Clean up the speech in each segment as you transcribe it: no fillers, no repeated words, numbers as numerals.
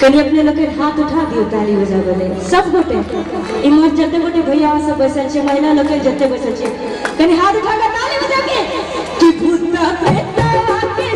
कहीं अपने लोग हाथ उठा दियो ताली बजा बोले सब गोटे इमर जते गोटे भैया सब बैसल छे महिला लोग जते बैसल छे कहीं हाथ उठा के ताली बजा के कि भूता बेटा के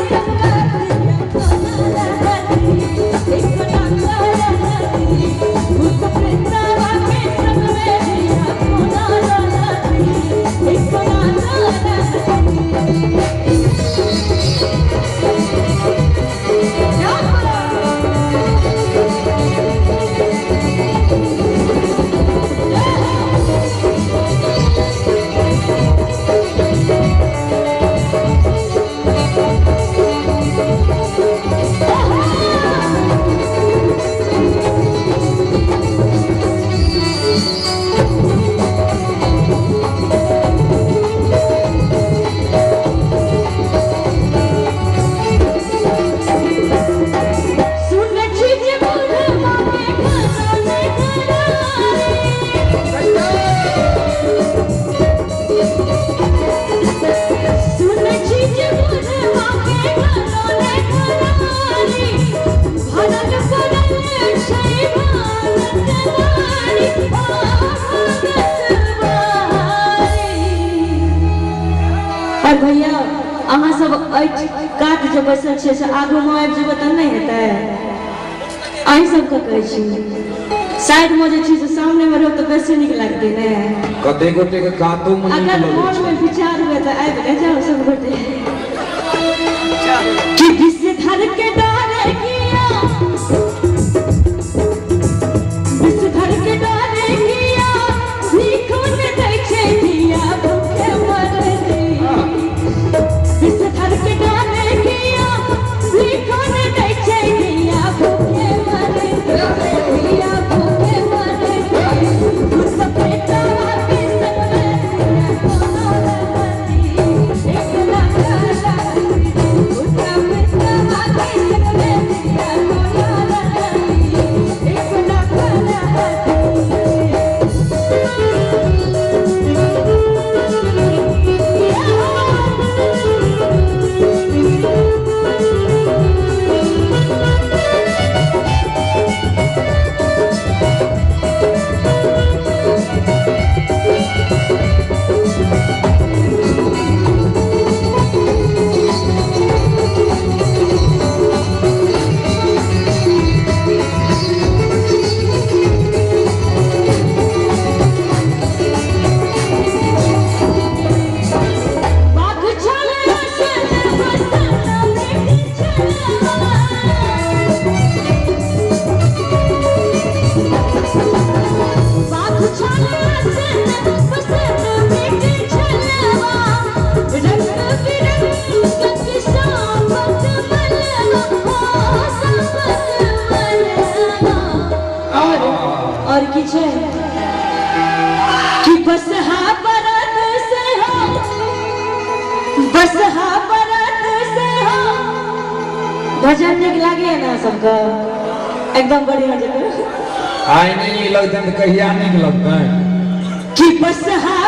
भैया अहाँ सब काट जो बैसल छे से आगू में आबि जेबे त नहीं हेतै अहीं सब के कहै छी साइड में जे छी से सामने में रहो तो बेसी निक लागते ने कते गोटे के कातो में अगर मन में विचार हुए तो आबि जाओ सब गोटे कि विश्व धर के डारे किया विश्व धर के डारे किया सीखो ने दै छे दिया भूखे मरे विश्व धर के डारे किया सीखो ने दै छे दिया भूखे मरे दिया भूखे मरे भूत बेटा के संग में कोनो लगती एक लगा भूत बेटा के संग में दिया कोनो लगती एक लगा और किछ कि बस हा बरत से हो बस हा बरत से हो भजन निक लागे ना सबका एकदम बढ़िया जगह आइ नहीं लगते तो कहिया नहीं लगते कि बस हा